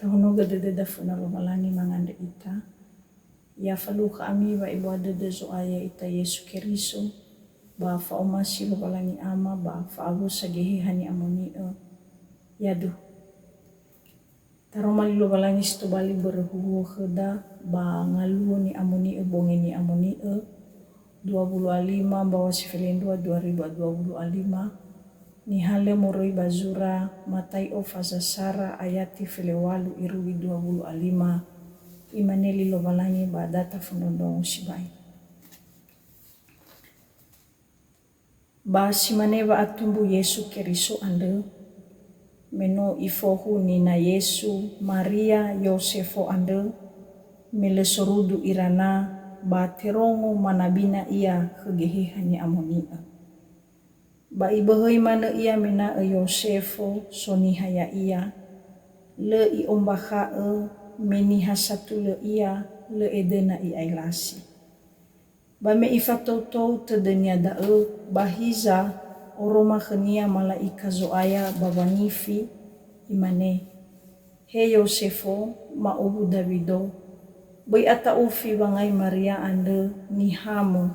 Tahono gadadada funa babalangi manganda ita. Ya faluka ami ba ibu adada zo aya ita Yesu Keriso. Ba faomasi babalangi ama ba faago sagehe hani amonio. Yadu. Taromali babalangi stobali berhuhu heda ba ngaluo ni amonio bonge ni amonio. 25 bawa sifelendua 2025. Ni hale moroi bazura matai o fasasara ayati felewalu irugi 25 imaneli lobalangi badata fundondong sibai. Ba simane ba atumbu Yesu Keriso ande meno ifohu nina Yesu Maria Yosefo ande mele sorudu irana ba terongo manabina ia hegehehani amonia. Ba ibahoi mana ia mena Yosefo soni haya ia le i ombaha meniha satu le ia le edena i ailasi. Ba me ifatotou tedenia da bahiza oroma khenia malaika zoaya babanifi imane. He Yosefo ma ubu Davido bai ata ufi bangai Maria ande nihamu.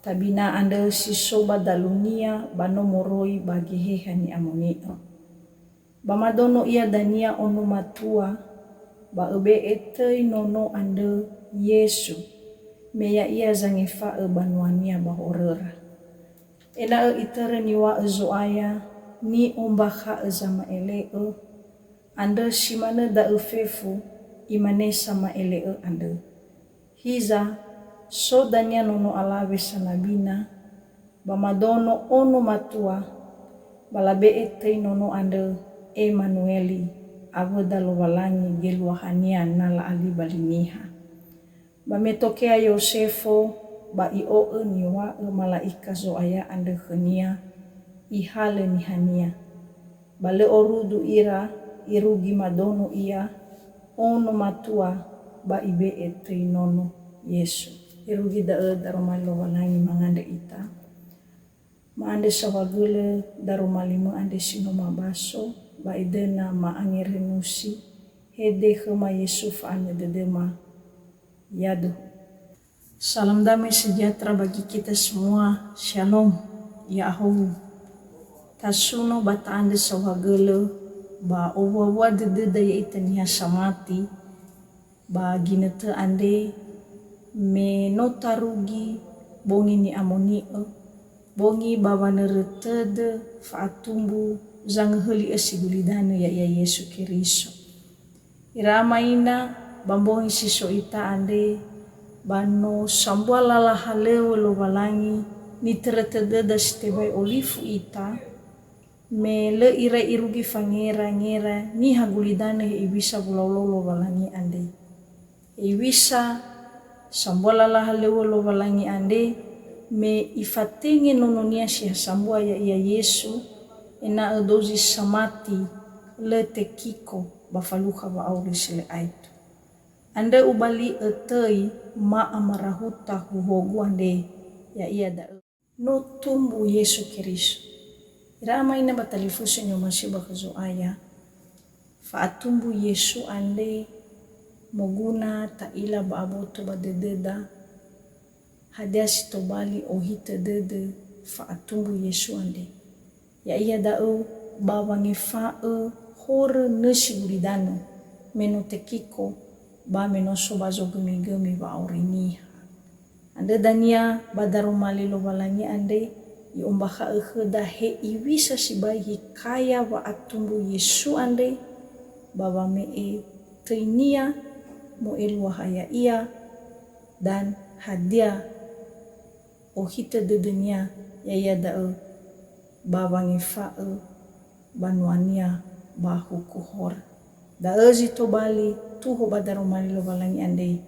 Tabina ande si soba dalunia bano moroi bagehe hani amonio. Bamadono ia dania ono matua ba ebe etei nono ande Yesu meya ia zangefa banuania bahorera. Ela itere niwa zoaya ni ombaha zama ele ande simane da fefu imane sama ele ande. Hiza so dania nono alawe sanabina bamadono ono matua balabe etei nono ande Emanueli avoda lowalangi geluahania nala ali baliniha. Bametokea Yosefo ba io niwa malaika zoaya ande khenia ihale nihania. Bale orudu ira irugi madono ia ono matua ba ibe etei nono Yesu. Irugi daromali lowalangi manganda ita. Maande sawagule daromali maande sinoma baso ba idena maangerenusi hede khema Yusuf ane dedema yadu. Salam damai sejahtera bagi kita semua. Shalom. Yahu. Tasuno bata ande sawagule ba owa dededa ya ita niha samati ba ginete ande me notarugi bongi ni amonio bongi bawa neretede faatumbu zangheli esigulidane ya Yesu Keriso. Irama ina bambongi siso ita ande bano sambuala halewo lo balangi ni teretede da stebai olifu ita me le ira irugi fangera ngera ni hagulidane ibisa bulaulo lo balangi ande. Ibisa sambuala halewo lo balangi ande me ifatingi nononia siya sambua ya Yesu ena dozi samati le tekiko bafaluka ba aurisile aitu. Ande ubali etei ma amarahuta huhogu ande ya iya da no tumbu Yesu Keriso. Irama ina batalifusu nyomasi bakazo aya faatumbu Yesu ande moguna taila ba aboto ba dededa hadia sitobali ohite dede faatumbu Yesu ande. Ya iya da'u bawangi fa'u hore nesi buridano meno tekiko ba menoso bazo gemi-gemi ba auriniha. Ande dania badaromali lo balangi ande iombaha da he iwisa sibai hikaya wa atumbu Yesu ande baba mee teinia mo eluahaya ia dan hadiah ohite dedenia ya iya da'u bawangi fa'u banuania bahu kuhor. Da'ezi tobali tuho badaromali lo balangi ande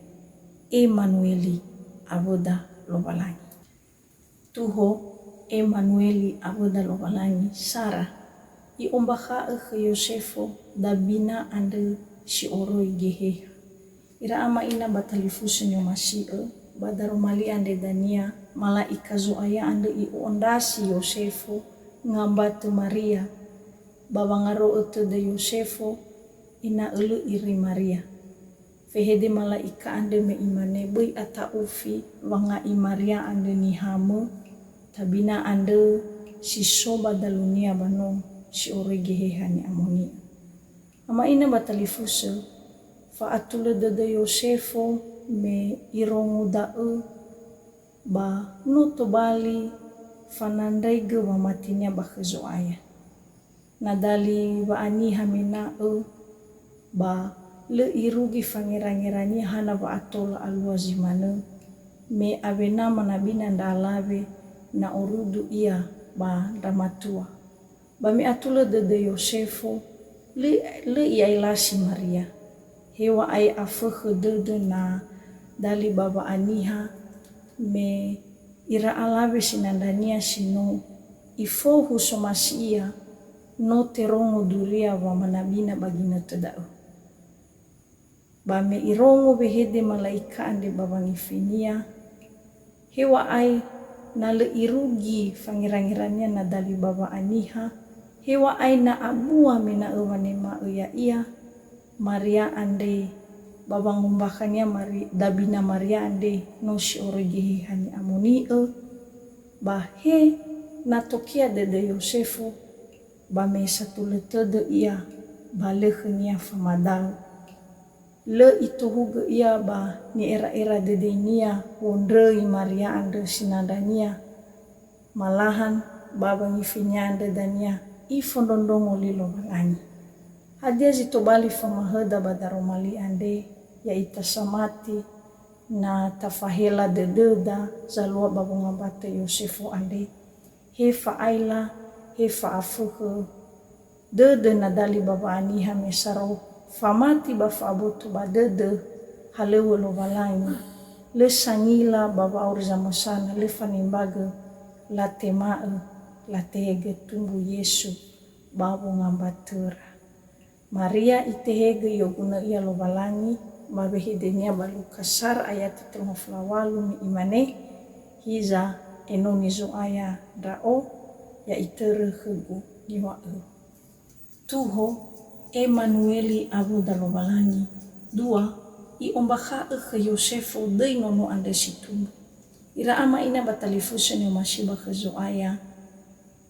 Emanueli aboda lo balangi. Tuho Emanueli aboda lo balangi Sarah i ombaha ke Yosefo dabina ande si oroi gehe. Ira ama ina batalifusu nyomasi badaromali ande dania malaika zoaya ande i ondasi Yosefo ngambatu Maria babangaro ete de Yosefo ina elu iri Maria. Fehede malaika ande me imane bui ata ufi wanga i Maria ande ni hame tabina ande si soba dalunia bano si oregehe hani amoni. Ama ina batalifuse fa atule dede Yosefo me irongu dae ba nuto bali fanandaiga wa matinya bakhezo aya. Nadali wa ani hamina ba le irugi fangerangirani hana wa atola alua zimane me avena manabina ndalawe na orudu ia ba ramatua. Ba me atula dede Yosefo le ia ilasi Maria. Hewa ai afehe dede na dali baba aniha me ira alawe sinandania sino ifohu somasia no terongo duria wa manabina bagina tedao. Ba me irongo behede malaika ande babangifinia hewa ai na le irugi fangirangirania na dali baba aniha hewa ai na abua mena ewanema ia Maria ande baba ngumbakania dabina Maria ande no si oregehe hani amoni ba he na tokia dede Yosefo ba me satule tede ia ba lehenia famadal le itu huga ia ba ni era dede nia wondrei Maria ande sinandania malahan baba ngifinya ande dania ifondondongo lilo balani. Hadia zito bali famaheda badaromali ande ya itasamati na tafahela dededa zalua babunga bate Yosefo ande hefa aila hefa afuhe dede nadali baba aniha mesaro famati bafa abotu badede halewe lo balani le sangila baba aurizamosana le fanimbaga la temae la tehege tumbu Yesu babu ngambatera. Maria itehege yoguna ia lo balangi babehedenia balu kasar ayat 38 mi imane hiza enonizo aya dao ya itere hegu niwa tuho Emanueli abu dalo balangi dua i ombaka ke Yosefo dei nono ande situmbu ira ama ina batalifuse ne masiba kezo aya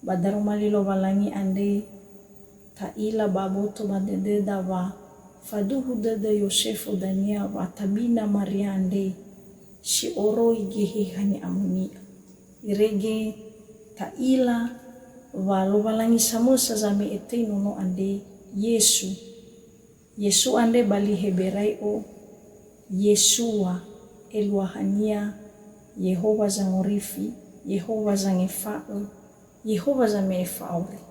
badaromali lo balangi ande taila baboto badededa wa faduhu dede Yosefo dania wa tabina Maria ande si oroi gehe hani amuni irege taila wa lo balangi samosa zame ete nono ande Yesu ande bali Heberai o Yesua eluahania Yehova zangorifi Yehova zangefae Yehova zamefauri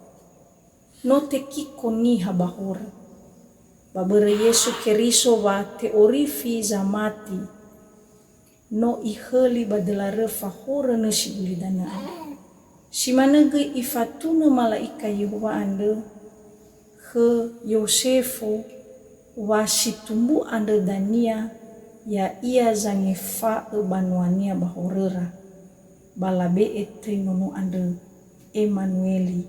no te kiko ni habahora babere Yesu keriso wa teorifi zamati no iheli badelare fahora no sigulidana simanege ifatuna malaika Yehova ande ke Yosefo wa situmbu ande dania ya ia zangefa banuania bahorera balabe ete nono ande Emanueli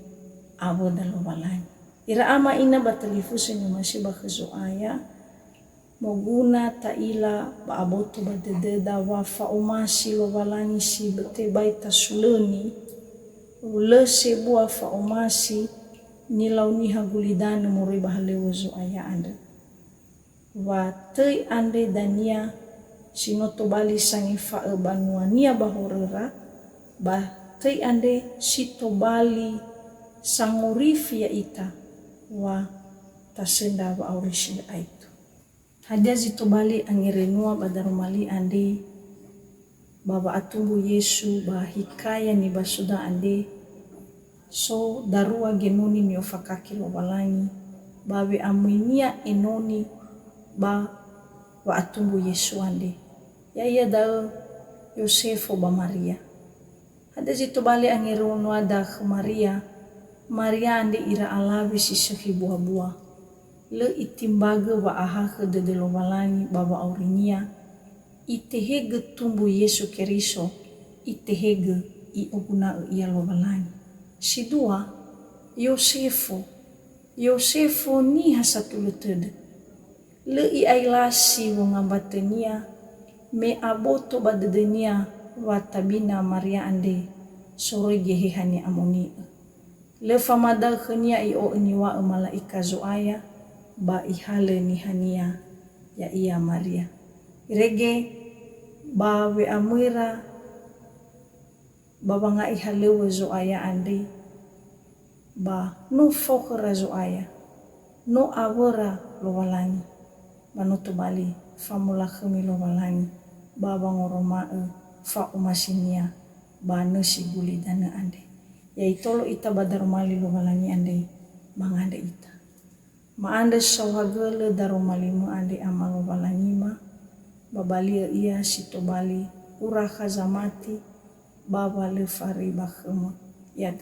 abo dalo balani. Ira ama ina batalifuse ni masiba kezo aya moguna taila ba aboto badededa wa faomasi lo balani si bete baita suleni ule sebua faomasi nilauni hagulidane muri bahalewo zo aya ande wa tei ande dania sinoto bali sangi fa banuania bahorera ba tei ande sito bali sangurifi ya ita wa tasenda wa aurisi aitu. Hadia zito bali angerenua badaromali ande baba atumbu Yesu ba hikaya ni basuda ande so darua genoni ni ofakaki lo balangi babe aminia enoni ba wa atumbu Yesu ande ya iya dao Yosefo ba Maria. Hadia zito bali angerenua da Maria ande ira alawi sisehi buah-buah le itimbaga wa aha dede lo balangi baba aurinia itehege tumbu Yesu keriso itehege i oguna ia lo balangi si dua Yosefo ni hasatulutede le i ailasi wongambatenia me aboto badedenia watabina Maria ande sore gehehani amoni le famada khania i o niwa malaika zoaya ba ihale ni hania ya ia Maria rege ba we amira baba nga ihale zoaya ande ba no fokra zoaya no awora lo walangi manoto bali famula khami lo walangi baba ngoroma fa umasinia ba nasi buli dana ande ya itolo ita badarumali lo walangi ande mangande ita ma ande sawagele darumali mu ande amalo walangi ma babalia ia sitobali ura khazamati baba le fari bakhema ya